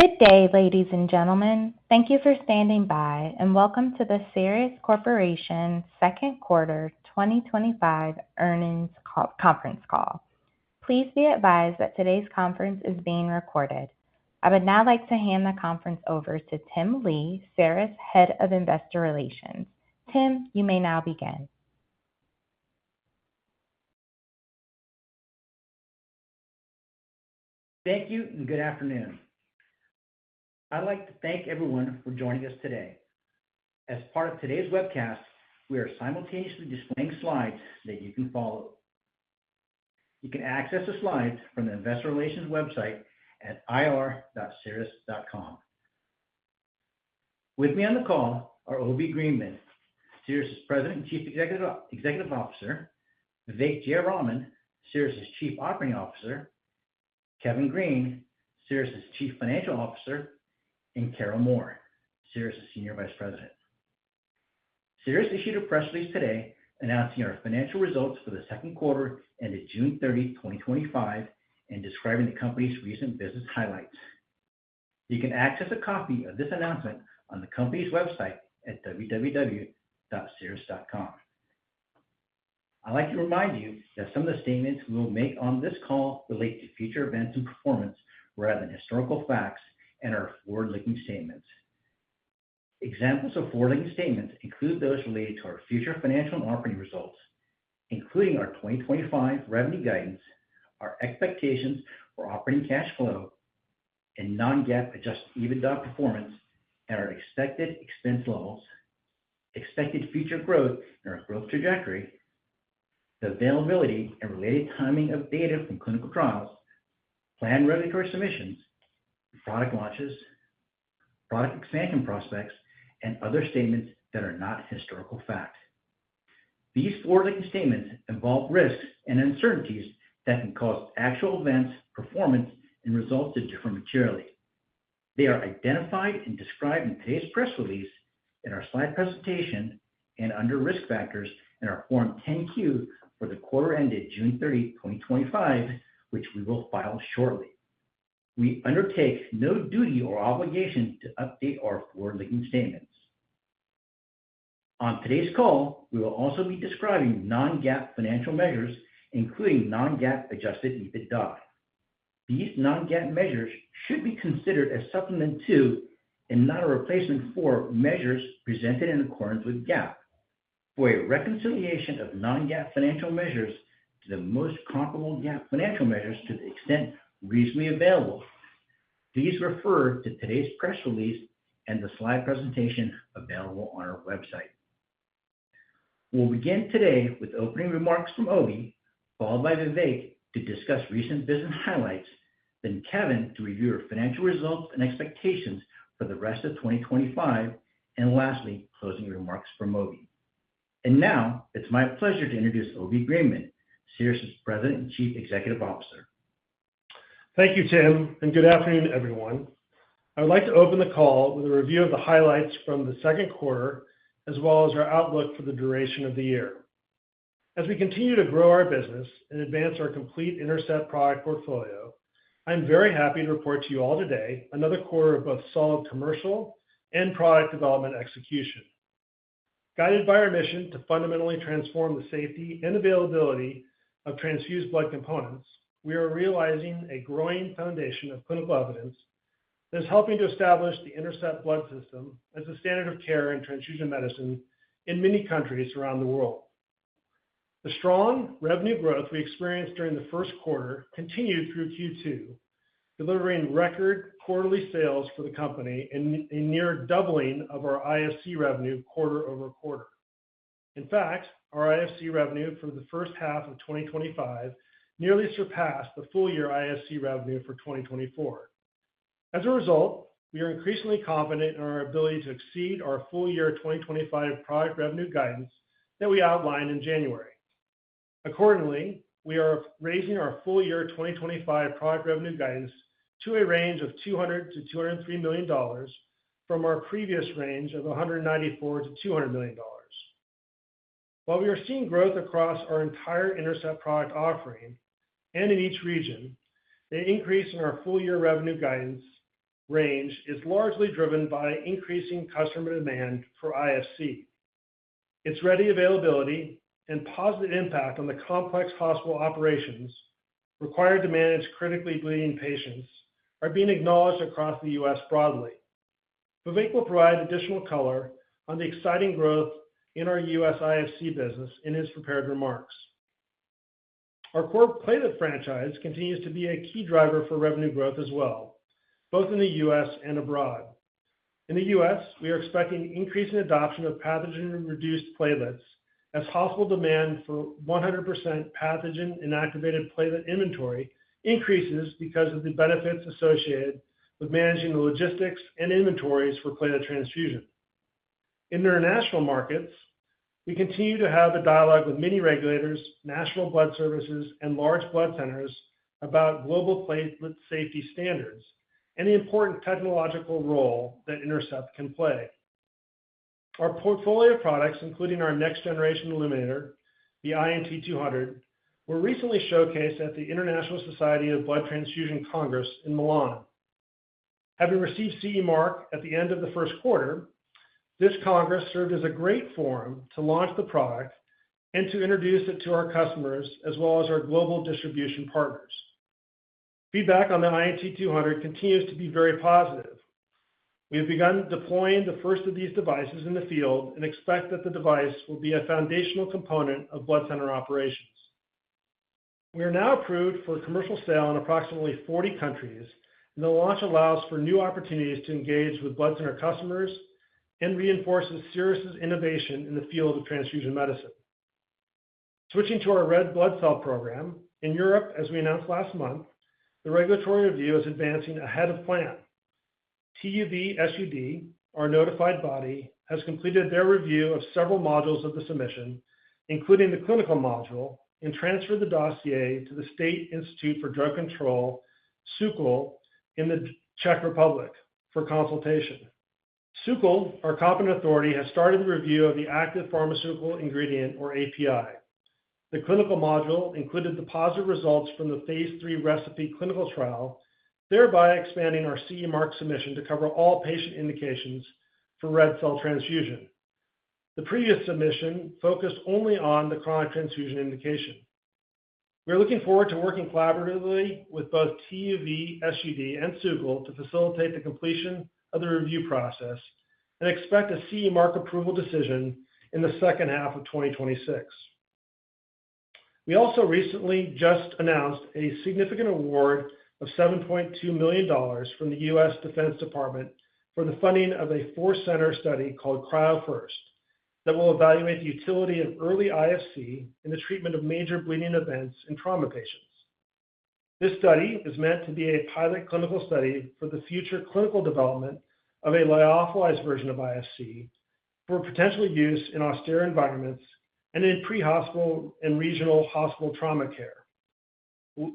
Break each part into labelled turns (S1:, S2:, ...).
S1: Good day, ladies and gentlemen. Thank you for standing by, and welcome to the Cerus Corporation Second Quarter 2025 Earnings Conference Call. Please be advised that today's conference is being recorded. I would now like to hand the conference over to Tim Lee, Cerus Head of Investor Relations. Tim, you may now begin.
S2: Thank you and good afternoon. I'd like to thank everyone for joining us today. As part of today's webcast, we are simultaneously displaying slides that you can follow. You can access the slides from the Investor Relations website at ir.cerus.com. With me on the call are Obi Greenman, Cerus' President and Chief Executive Officer, Vivek Jayaraman, Cerus' Chief Operating Officer, Kevin Green, Cerus' Chief Financial Officer, and Carol Moore, Cerus' Senior Vice President. Cerus issued a press release today announcing our financial results for the second quarter ended June 30, 2025, and describing the company's recent business highlights. You can access a copy of this announcement on the company's website at www.cerus.com. I'd like to remind you that some of the statements we will make on this call relate to future events and performance rather than historical facts and are forward-looking statements. Examples of forward-looking statements include those related to our future financial and operating results, including our 2025 revenue guidance, our expectations for operating cash flow, and non-GAAP adjusted EBITDA performance, and our expected expense levels, expected future growth and our growth trajectory, the availability and related timing of data from clinical trials, planned regulatory submissions, product launches, product expansion prospects, and other statements that are not historical fact. These forward-looking statements involve risks and uncertainties that can cause actual events, performance, and results to differ materially. They are identified and described in today's press release, in our slide presentation, and under risk factors in our Form 10-Q for the quarter ended June 30, 2025, which we will file shortly. We undertake no duty or obligation to update our forward-looking statements. On today's call, we will also be describing non-GAAP financial measures, including non-GAAP adjusted EBITDA. These non-GAAP measures should be considered as supplement to and not a replacement for measures presented in accordance with GAAP. For a reconciliation of non-GAAP financial measures to the most comparable GAAP financial measures to the extent reasonably available, please refer to today's press release and the slide presentation available on our website. We'll begin today with opening remarks from Obi, followed by Vivek to discuss recent business highlights, then Kevin to review our financial results and expectations for the rest of 2025, and lastly, closing remarks from Obi. And now, it's my pleasure to introduce Obi Greenman, Cerus' President and Chief Executive Officer.
S3: Thank you, Tim, and good afternoon, everyone. I would like to open the call with a review of the highlights from the second quarter, as well as our outlook for the duration of the year. As we continue to grow our business and advance our complete INTERCEPT product portfolio, I'm very happy to report to you all today another quarter of both solid commercial and product development execution. Guided by our mission to fundamentally transform the safety and availability of transfused blood components, we are realizing a growing foundation of clinical evidence that is helping to establish the INTERCEPT blood system as the standard of care in transfusion medicine in many countries around the world. The strong revenue growth we experienced during the first quarter continued through Q2, delivering record quarterly sales for the company and a near doubling of our IFC revenue quarter over quarter. In fact, our IFC revenue for the first half of 2025 nearly surpassed the full-year IFC revenue for 2024. As a result, we are increasingly confident in our ability to exceed our full-year 2025 product revenue guidance that we outlined in January. Accordingly, we are raising our full-year 2025 product revenue guidance to a range of $200 to $203 million from our previous range of $194 to $200 million. While we are seeing growth across our entire INTERCEPT product offering and in each region, the increase in our full-year revenue guidance range is largely driven by increasing customer demand for IFC. Its ready availability and positive impact on the complex hospital operations required to manage critically bleeding patients are being acknowledged across the U.S. broadly. Vivek will provide additional color on the exciting growth in our U.S. IFC business in his prepared remarks. Our core platelet franchise continues to be a key driver for revenue growth as well, both in the U.S. and abroad. In the U.S., we are expecting increasing adoption of pathogen-reduced platelets as hospital demand for 100% pathogen inactivated platelet inventory increases because of the benefits associated with managing the logistics and inventories for platelet transfusion. In international markets, we continue to have a dialogue with many regulators, national blood services, and large blood centers about global platelet safety standards and the important technological role that INTERCEPT can play. Our portfolio of products, including our next-generation illuminator, the INT 200, were recently showcased at the International Society of Blood Transfusion Congress in Milan. Having received CE Mark at the end of the first quarter, this Congress served as a great forum to launch the product and to introduce it to our customers as well as our global distribution partners. Feedback on the INT 200 continues to be very positive. We have begun deploying the first of these devices in the field and expect that the device will be a foundational component of blood center operations. We are now approved for commercial sale in approximately 40 countries, and the launch allows for new opportunities to engage with blood center customers and reinforces Cerus's innovation in the field of transfusion medicine. Switching to our red blood cell program, in Europe, as we announced last month, the regulatory review is advancing ahead of plan. TÜV-SÜD, our notified body, has completed their review of several modules of the submission, including the clinical module, and transferred the dossier to the State Institute for Drug Control, SÚKL, in the Czech Republic for consultation. SÚKL, our competent authority, has started the review of the active pharmaceutical ingredient, or API. The clinical module included the positive results from the phase 3 recipe clinical trial, thereby expanding our CE Mark submission to cover all patient indications for red cell transfusion. The previous submission focused only on the chronic transfusion indication. We are looking forward to working collaboratively with both TÜV-SÜD and SÚKL to facilitate the completion of the review process and expect a CE Mark approval decision in the second half of 2026. We also recently just announced a significant award of $7.2 million from the U.S. Defense Department for the funding of a 4-center study called CRYO-FIRST that will evaluate the utility of early IFC in the treatment of major bleeding events in trauma patients. This study is meant to be a pilot clinical study for the future clinical development of a lyophilized version of IFC for potential use in austere environments and in pre-hospital and regional hospital trauma care.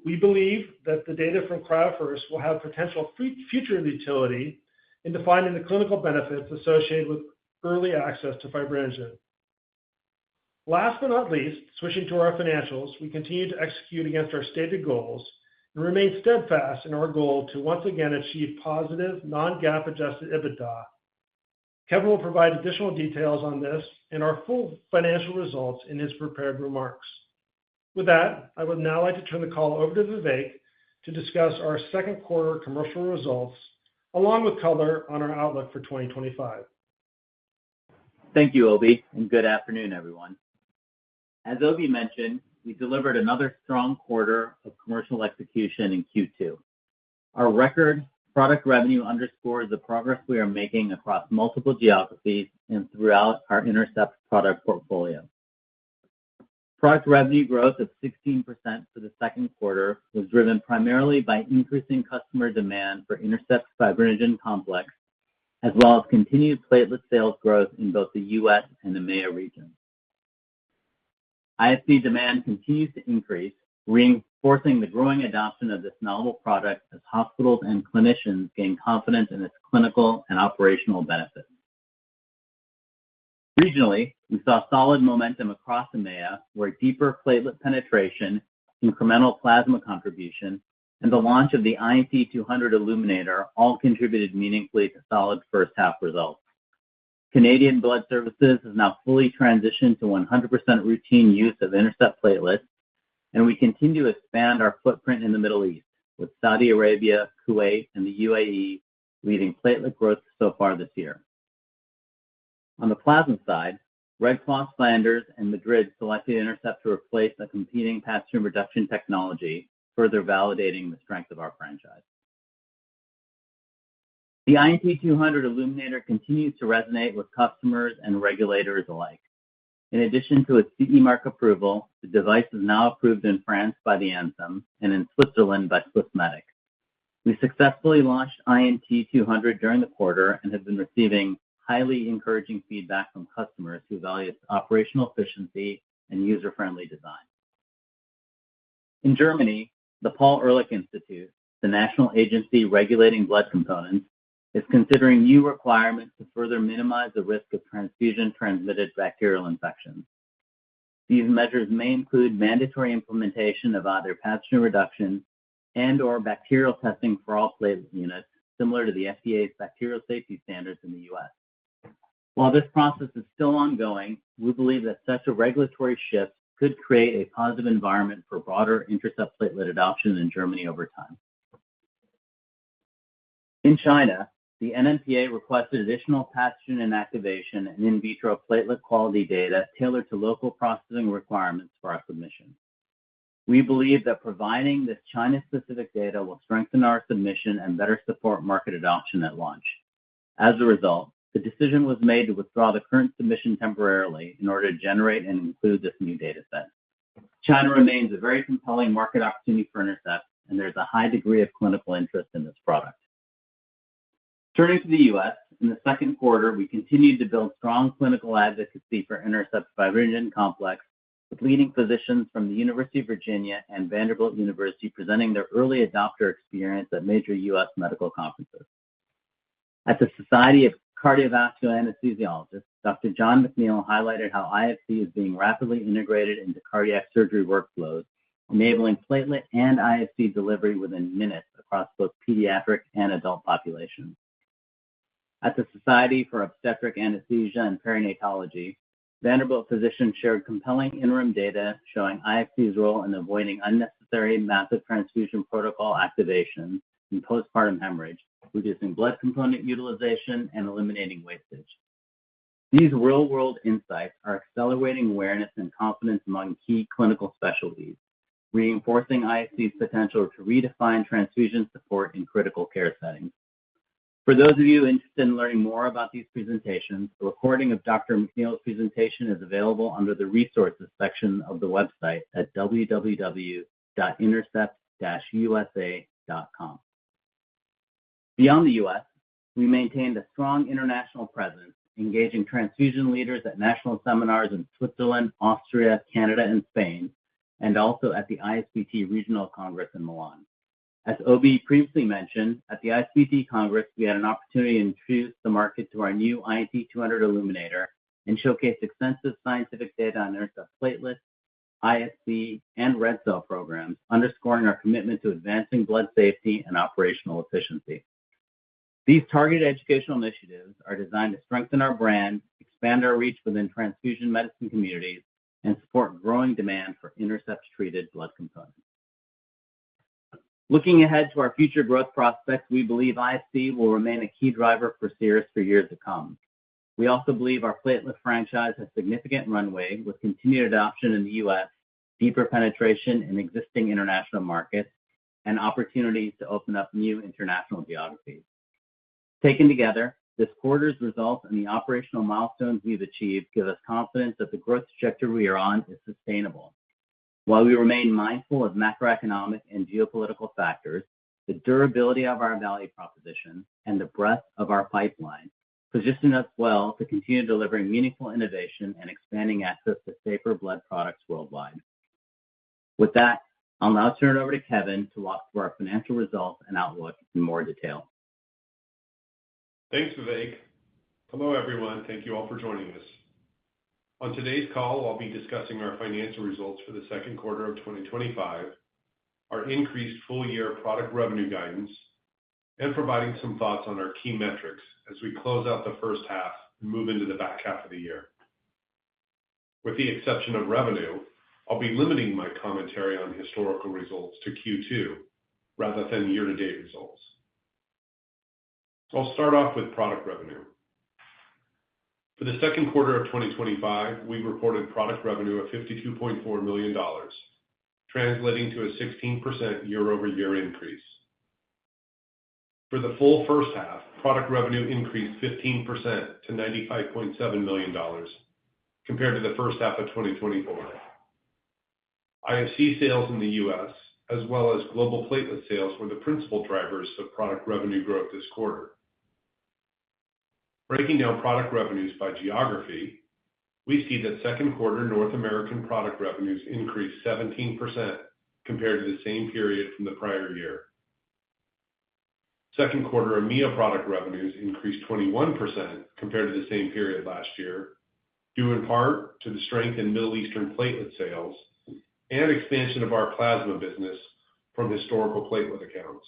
S3: We believe that the data from CRYO-FIRST will have potential future utility in defining the clinical benefits associated with early access to fibrinogen. Last but not least, switching to our financials, we continue to execute against our stated goals and remain steadfast in our goal to once again achieve positive non-GAAP adjusted EBITDA. Kevin will provide additional details on this and our full financial results in his prepared remarks. With that, I would now like to turn the call over to Vivek to discuss our second quarter commercial results, along with color on our outlook for 2025.
S4: Thank you, Obi, and good afternoon, everyone. As Obi mentioned, we delivered another strong quarter of commercial execution in Q2. Our record product revenue underscores the progress we are making across multiple geographies and throughout our INTERCEPT product portfolio. Product revenue growth of 16% for the second quarter was driven primarily by increasing customer demand for INTERCEPT Fibrinogen Complex, as well as continued platelet sales growth in both the U.S. and EMEA regions. IFC demand continues to increase, reinforcing the growing adoption of this novel product as hospitals and clinicians gain confidence in its clinical and operational benefits. Regionally, we saw solid momentum across EMEA, where deeper platelet penetration, incremental plasma contribution, and the launch of the INT200 Illuminator all contributed meaningfully to solid first half results. Canadian Blood Services has now fully transitioned to 100% routine use of Intercept platelets, and we continue to expand our footprint in the Middle East, with Saudi Arabia, Kuwait, and the UAE leading platelet growth so far this year. On the plasma side, Red Cross Flanders and Madrid selected Intercept to replace a competing pathogen reduction technology, further validating the strength of our franchise. The INT200 Illuminator continues to resonate with customers and regulators alike. In addition to its CE mark approval, the device is now approved in France by the ANSM and in Switzerland by Swissmedic. We successfully launched INT200 during the quarter and have been receiving highly encouraging feedback from customers who value its operational efficiency and user-friendly design. In Germany, the Paul-Ehrlich Institute, the national agency regulating blood components, is considering new requirements to further minimize the risk of transfusion-transmitted bacterial infections. These measures may include mandatory implementation of either pathogen reduction and/or bacterial testing for all platelet units, similar to the FDA's bacterial safety standards in the U.S. While this process is still ongoing, we believe that such a regulatory shift could create a positive environment for broader Intercept platelet adoption in Germany over time. In China, the NMPA requested additional pathogen inactivation and in vitro platelet quality data tailored to local processing requirements for our submission. We believe that providing this China-specific data will strengthen our submission and better support market adoption at launch. As a result, the decision was made to withdraw the current submission temporarily in order to generate and include this new data set. China remains a very compelling market opportunity for Intercept, and there's a high degree of clinical interest in this product. Turning to the U.S., in the second quarter, we continued to build strong clinical advocacy for Intercept fibrinogen complex, with leading physicians from the University of Virginia and Vanderbilt University presenting their early adopter experience at major U.S. medical conferences. At the Society of Cardiovascular Anesthesiologists, Dr. John McNeil highlighted how IFC is being rapidly integrated into cardiac surgery workflows, enabling platelet and IFC delivery within minutes across both pediatric and adult populations. At the Society for Obstetric Anesthesia and Perinatology, Vanderbilt physicians shared compelling interim data showing IFC's role in avoiding unnecessary massive transfusion protocol activation in postpartum hemorrhage, reducing blood component utilization and eliminating wastage. These real-world insights are accelerating awareness and confidence among key clinical specialties, reinforcing IFC's potential to redefine transfusion support in critical care settings. For those of you interested in learning more about these presentations, a recording of Dr. McNeil's presentation is available under the resources section of the website at www.intercept-usa.com. Beyond the U.S., we maintained a strong international presence, engaging transfusion leaders at national seminars in Switzerland, Austria, Canada, and Spain, and also at the ISBT Regional Congress in Milan. As Obi previously mentioned, at the ISBT Congress, we had an opportunity to introduce the market to our new INT200 Illuminator and showcase extensive scientific data on Intercept platelets, IFC, and red cell programs, underscoring our commitment to advancing blood safety and operational efficiency. These targeted educational initiatives are designed to strengthen our brand, expand our reach within transfusion medicine communities, and support growing demand for Intercept-treated blood components. Looking ahead to our future growth prospects, we believe IFC will remain a key driver for Cerus for years to come. We also believe our platelet franchise has significant runway with continued adoption in the U.S., deeper penetration in existing international markets, and opportunities to open up new international geographies. Taken together, this quarter's results and the operational milestones we've achieved give us confidence that the growth trajectory we are on is sustainable. While we remain mindful of macroeconomic and geopolitical factors, the durability of our value proposition and the breadth of our pipeline position us well to continue delivering meaningful innovation and expanding access to safer blood products worldwide. With that, I'll now turn it over to Kevin to walk through our financial results and outlook in more detail.
S5: Thanks, Vivek. Hello, everyone. Thank you all for joining us. On today's call, I'll be discussing our financial results for the second quarter of 2025, our increased full-year product revenue guidance, and providing some thoughts on our key metrics as we close out the first half and move into the back half of the year. With the exception of revenue, I'll be limiting my commentary on historical results to Q2 rather than year-to-date results. I'll start off with product revenue. For the second quarter of 2025, we reported product revenue of $52.4 million, translating to a 16% year-over-year increase. For the full first half, product revenue increased 15% to $95.7 million compared to the first half of 2024. IFC sales in the U.S., as well as global platelet sales, were the principal drivers of product revenue growth this quarter. Breaking down product revenues by geography, we see that second quarter North American product revenues increased 17% compared to the same period from the prior year. Second quarter EMEA product revenues increased 21% compared to the same period last year, due in part to the strength in Middle Eastern platelet sales and expansion of our plasma business from historical platelet accounts.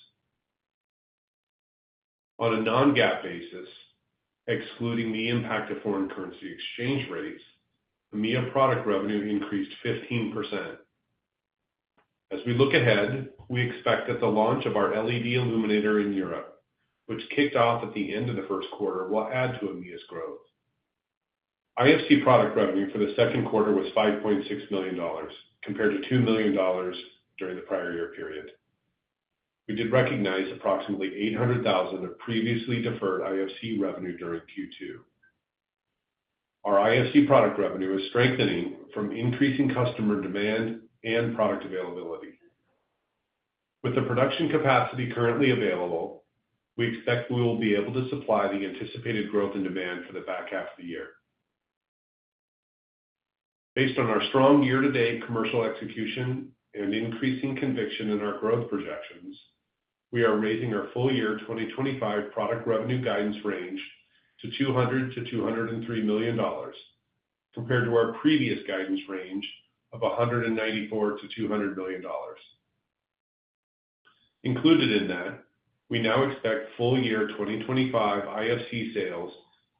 S5: On a non-GAAP basis, excluding the impact of foreign currency exchange rates, EMEA product revenue increased 15%. As we look ahead, we expect that the launch of our LED illuminator in Europe, which kicked off at the end of the first quarter, will add to EMEA's growth. IFC product revenue for the second quarter was $5.6 million, compared to $2 million during the prior year period. We did recognize approximately $800,000 of previously deferred IFC revenue during Q2. Our IFC product revenue is strengthening from increasing customer demand and product availability. With the production capacity currently available, we expect we will be able to supply the anticipated growth in demand for the back half of the year. Based on our strong year-to-date commercial execution and increasing conviction in our growth projections, we are raising our full-year 2025 product revenue guidance range to $200 to $203 million, compared to our previous guidance range of $194 to $200 million. Included in that, we now expect full-year 2025 IFC sales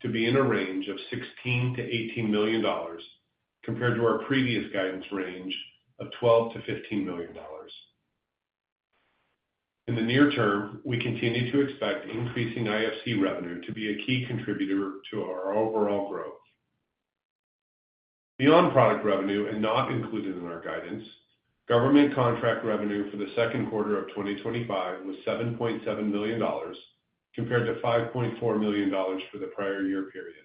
S5: to be in a range of $16 to $18 million, compared to our previous guidance range of $12 to $15 million. In the near term, we continue to expect increasing IFC revenue to be a key contributor to our overall growth. Beyond product revenue and not included in our guidance, government contract revenue for the second quarter of 2025 was $7.7 million, compared to $5.4 million for the prior year period.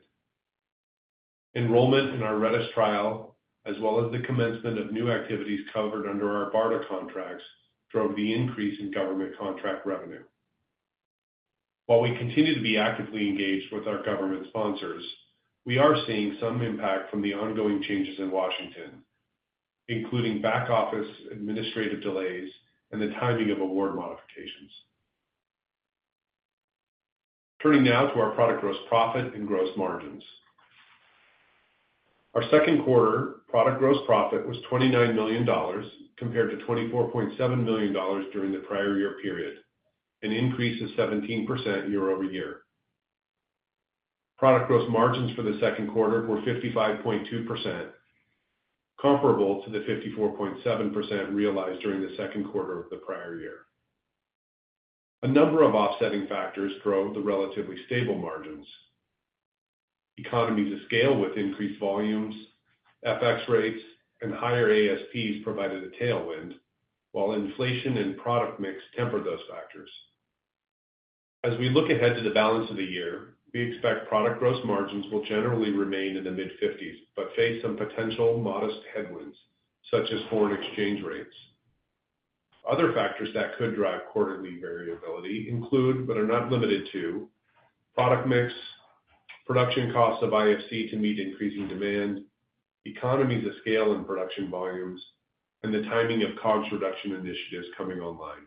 S5: Enrollment in our REDIS trial, as well as the commencement of new activities covered under our BARDA contracts, drove the increase in government contract revenue. While we continue to be actively engaged with our government sponsors, we are seeing some impact from the ongoing changes in Washington, including back office administrative delays and the timing of award modifications. Turning now to our product gross profit and gross margins. Our second quarter product gross profit was $29 million, compared to $24.7 million during the prior year period, an increase of 17% year-over-year. Product gross margins for the second quarter were 55.2%, comparable to the 54.7% realized during the second quarter of the prior year. A number of offsetting factors drove the relatively stable margins. Economies of scale with increased volumes, FX rates, and higher ASPs provided a tailwind, while inflation and product mix tempered those factors. As we look ahead to the balance of the year, we expect product gross margins will generally remain in the mid-50s, but face some potential modest headwinds, such as foreign exchange rates. Other factors that could drive quarterly variability include, but are not limited to, product mix, production costs of IFC to meet increasing demand, economies of scale and production volumes, and the timing of COGS reduction initiatives coming online.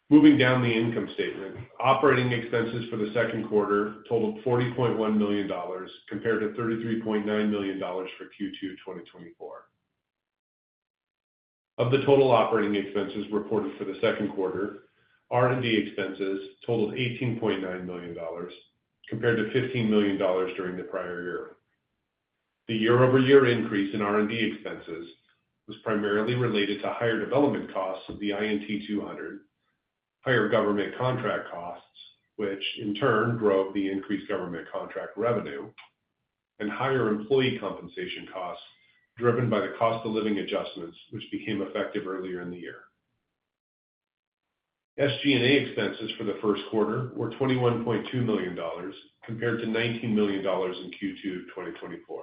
S5: Moving down the income statement, operating expenses for the second quarter totaled $40.1 million, compared to $33.9 million for Q2 2024. Of the total operating expenses reported for the second quarter, R&D expenses totaled $18.9 million, compared to $15 million during the prior year. The year-over-year increase in R&D expenses was primarily related to higher development costs of the INT200, higher government contract costs, which in turn drove the increased government contract revenue, and higher employee compensation costs driven by the cost of living adjustments, which became effective earlier in the year. SG&A expenses for the first quarter were $21.2 million, compared to $19 million in Q2 2024.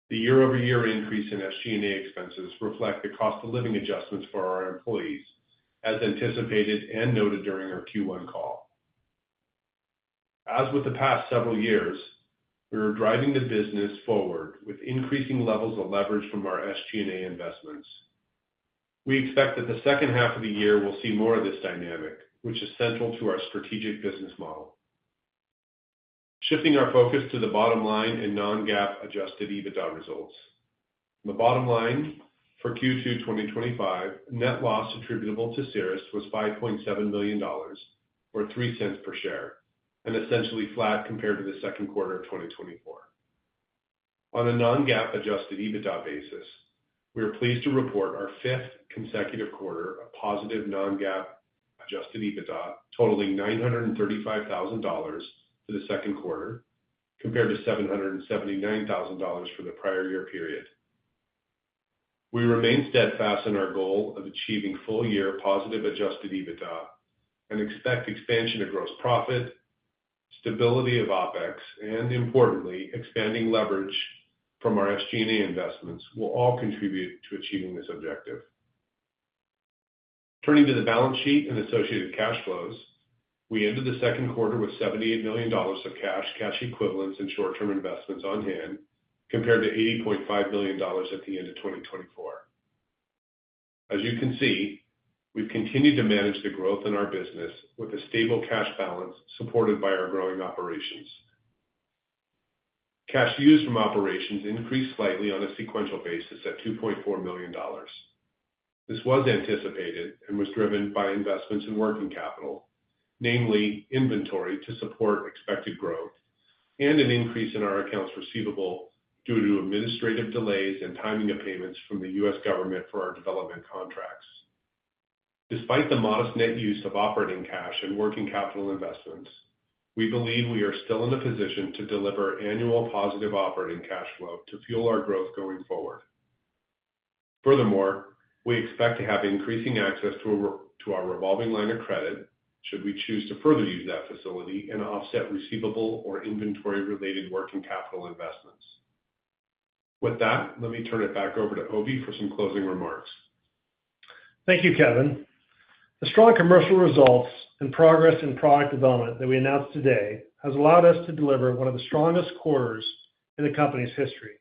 S5: The year-over-year increase in SG&A expenses reflect the cost of living adjustments for our employees, as anticipated and noted during our Q1 call. As with the past several years, we are driving the business forward with increasing levels of leverage from our SG&A investments. We expect that the second half of the year will see more of this dynamic, which is central to our strategic business model. Shifting our focus to the bottom line and non-GAAP adjusted EBITDA results. The bottom line for Q2 2025, net loss attributable to Cerus was $5.7 million, or $0.03 per share, and essentially flat compared to the second quarter of 2024. On a non-GAAP adjusted EBITDA basis, we are pleased to report our fifth consecutive quarter of positive non-GAAP adjusted EBITDA, totaling $935,000 for the second quarter, compared to $779,000 for the prior year period. We remain steadfast in our goal of achieving full-year positive adjusted EBITDA and expect expansion of gross profit, stability of OpEx, and importantly, expanding leverage from our SG&A investments will all contribute to achieving this objective. Turning to the balance sheet and associated cash flows, we ended the second quarter with $78 million of cash equivalents, and short-term investments on hand, compared to $80.5 million at the end of 2024. As you can see, we've continued to manage the growth in our business with a stable cash balance supported by our growing operations. Cash used from operations increased slightly on a sequential basis at $2.4 million. This was anticipated and was driven by investments in working capital, namely inventory to support expected growth, and an increase in our accounts receivable due to administrative delays and timing of payments from the U.S. government for our development contracts. Despite the modest net use of operating cash and working capital investments, we believe we are still in a position to deliver annual positive operating cash flow to fuel our growth going forward. Furthermore, we expect to have increasing access to our revolving line of credit should we choose to further use that facility and offset receivable or inventory-related working capital investments. With that, let me turn it back over to Obi for some closing remarks.
S3: Thank you, Kevin. The strong commercial results and progress in product development that we announced today has allowed us to deliver one of the strongest quarters in the company's history.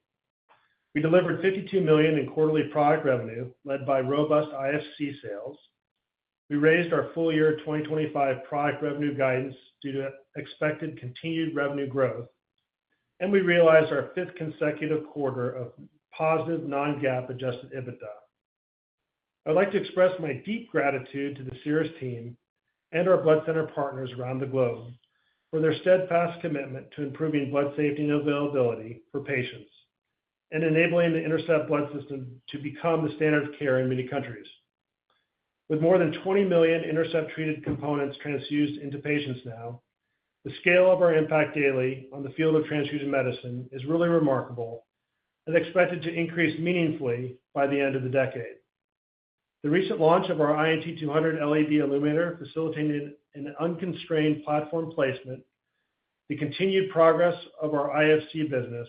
S3: We delivered $52 million in quarterly product revenue, led by robust IFC sales. We raised our full-year 2025 product revenue guidance due to expected continued revenue growth, and we realized our fifth consecutive quarter of positive non-GAAP adjusted EBITDA. I'd like to express my deep gratitude to the Cerus team and our blood center partners around the globe for their steadfast commitment to improving blood safety and availability for patients and enabling the INTERCEPT blood system to become the standard of care in many countries. With more than 20 million INTERCEPT-treated components transfused into patients now, the scale of our impact daily on the field of transfusion medicine is really remarkable and expected to increase meaningfully by the end of the decade. The recent launch of our INT200 LED illuminator facilitated an unconstrained platform placement, the continued progress of our IFC business,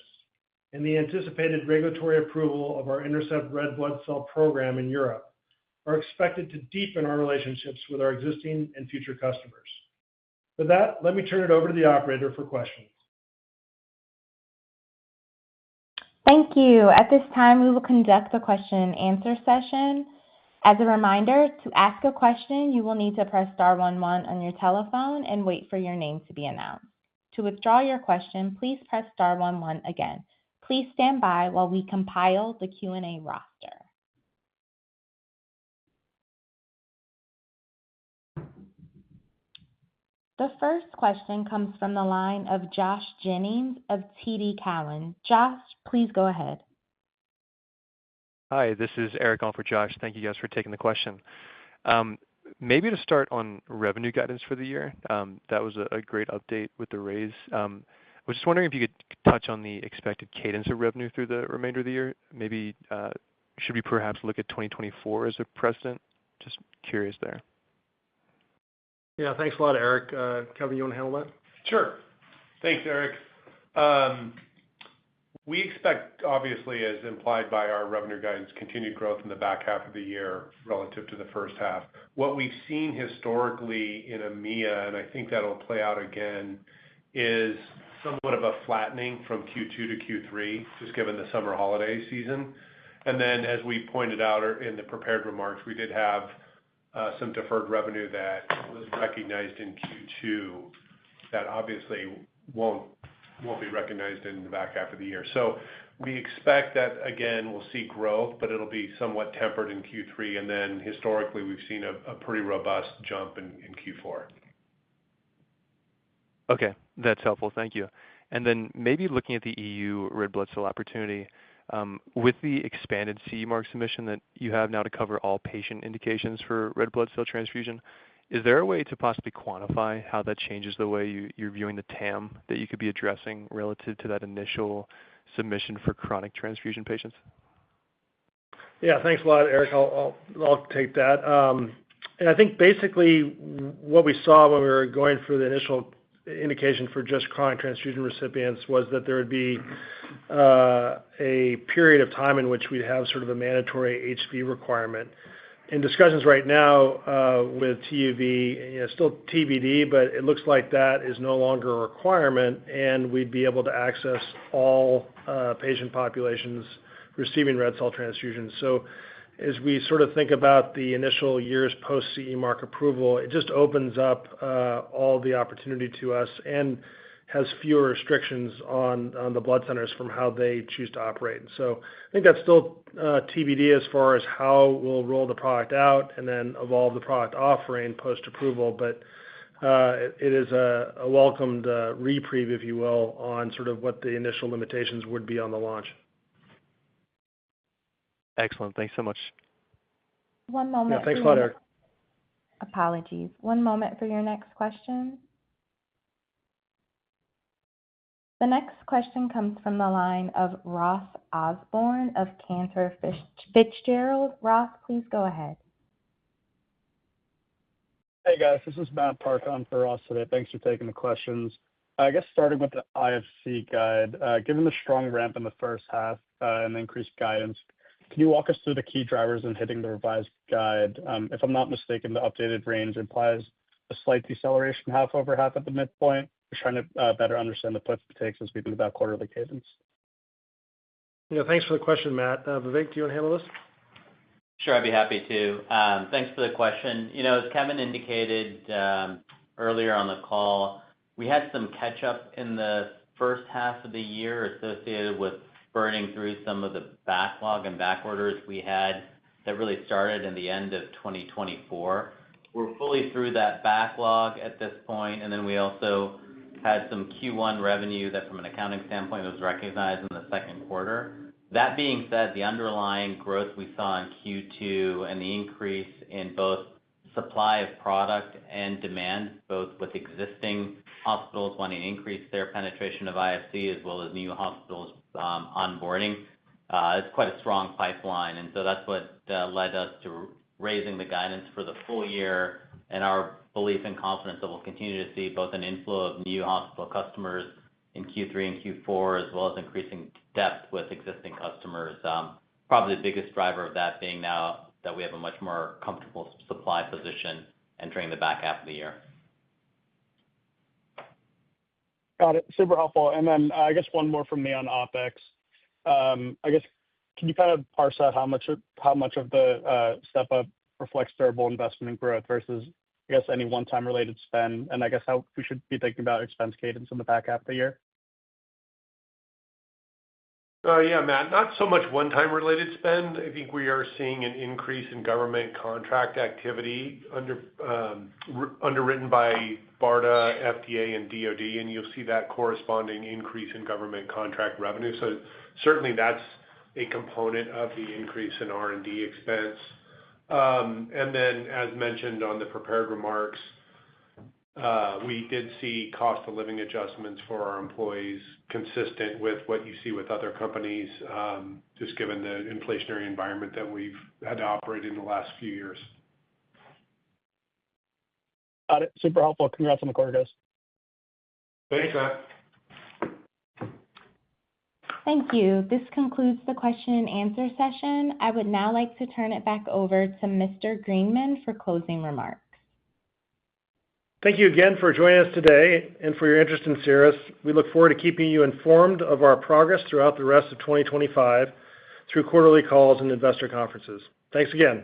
S3: and the anticipated regulatory approval of our INTERCEPT red blood cell program in Europe are expected to deepen our relationships with our existing and future customers. With that, let me turn it over to the operator for questions.
S1: Thank you. At this time, we will conduct the question and answer session. As a reminder, to ask a question, you will need to press star 11 on your telephone and wait for your name to be announced. To withdraw your question, please press star 11 again. Please stand by while we compile the Q&A roster. The first question comes from the line of Josh Jennings of TD Cowen. Josh, please go ahead.
S6: Hi, this is Eric on for Josh. Thank you guys for taking the question. Maybe to start on revenue guidance for the year, that was a great update with the raise. I was just wondering if you could touch on the expected cadence of revenue through the remainder of the year. Maybe should we perhaps look at 2024 as a precedent? Just curious there.
S3: Yeah, thanks a lot, Eric. Kevin, you want to handle that?
S5: Sure. Thanks, Eric. We expect, obviously, as implied by our revenue guidance, continued growth in the back half of the year relative to the first half. What we've seen historically in EMEA, and I think that'll play out again, is somewhat of a flattening from Q2 to Q3, just given the summer holiday season. And then, as we pointed out in the prepared remarks, we did have some deferred revenue that was recognized in Q2 that obviously won't be recognized in the back half of the year. So we expect that, again, we'll see growth, but it'll be somewhat tempered in Q3. And then historically, we've seen a pretty robust jump in Q4.
S6: Okay, that's helpful. Thank you. And then maybe looking at the EU red blood cell opportunity, with the expanded CE mark submission that you have now to cover all patient indications for red blood cell transfusion, is there a way to possibly quantify how that changes the way you're viewing the TAM that you could be addressing relative to that initial submission for chronic transfusion patients?
S3: Yeah, thanks a lot, Eric. I'll take that. And I think basically what we saw when we were going for the initial indication for just chronic transfusion recipients was that there would be a period of time in which we'd have sort of a mandatory HV requirement. In discussions right now with TÜV, still TBD, but it looks like that is no longer a requirement, and we'd be able to access all patient populations receiving red cell transfusions. So as we sort of think about the initial years post CE mark approval, it just opens up all the opportunity to us and has fewer restrictions on the blood centers from how they choose to operate. So I think that's still TBD as far as how we'll roll the product out and then evolve the product offering post-approval. But it is a welcomed reprieve, if you will, on sort of what the initial limitations would be on the launch.
S6: Excellent. Thanks so much.
S1: One moment.
S3: Yeah, thanks a lot, Eric.
S1: Apologies. One moment for your next question. The next question comes from the line of Ross Osborn of Cantor Fitzgerald. Ross, please go ahead.
S7: Hey guys, this is Matt Park on for Ross today. Thanks for taking the questions. I guess starting with the IFC guide, given the strong ramp in the first half and the increased guidance, can you walk us through the key drivers in hitting the revised guide? If I'm not mistaken, the updated range implies a slight deceleration half over half at the midpoint. We're trying to better understand the puts and takes as we think about quarterly cadence.
S3: Yeah, thanks for the question, Matt. Vivek, do you want to handle this?
S4: Sure, I'd be happy to. Thanks for the question. As Kevin indicated earlier on the call, we had some catch-up in the first half of the year associated with burning through some of the backlog and back orders we had that really started in the end of 2024. We're fully through that backlog at this point, and then we also had some Q1 revenue that from an accounting standpoint was recognized in the second quarter. That being said, the underlying growth we saw in Q2 and the increase in both supply of product and demand, both with existing hospitals wanting to increase their penetration of IFC as well as new hospitals onboarding, it's quite a strong pipeline. And so that's what led us to raising the guidance for the full year and our belief and confidence that we'll continue to see both an inflow of new hospital customers in Q3 and Q4, as well as increasing depth with existing customers. Probably the biggest driver of that being now that we have a much more comfortable supply position entering the back half of the year.
S7: Got it. Super helpful. And then I guess one more from me on OpEx. I guess can you kind of parse out how much of the step up reflects durable investment and growth versus, I guess, any one-time related spend, and I guess how we should be thinking about expense cadence in the back half of the year?
S5: Yeah, Matt, not so much one-time related spend. I think we are seeing an increase in government contract activity underwritten by BARDA, FDA, and DoD, and you'll see that corresponding increase in government contract revenue. So certainly that's a component of the increase in R&D expense. And then, as mentioned on the prepared remarks, we did see cost of living adjustments for our employees consistent with what you see with other companies, just given the inflationary environment that we've had to operate in the last few years.
S7: Got it. Super helpful. Congrats on the quarter, guys.
S5: Thanks, Matt.
S1: Thank you. This concludes the question and answer session. I would now like to turn it back over to Mr. Greenman for closing remarks.
S3: Thank you again for joining us today and for your interest in Cerus. We look forward to keeping you informed of our progress throughout the rest of 2025 through quarterly calls and investor conferences. Thanks again.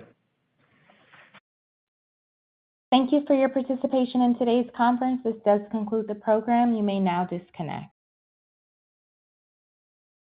S1: Thank you for your participation in today's conference. This does conclude the program. You may now disconnect.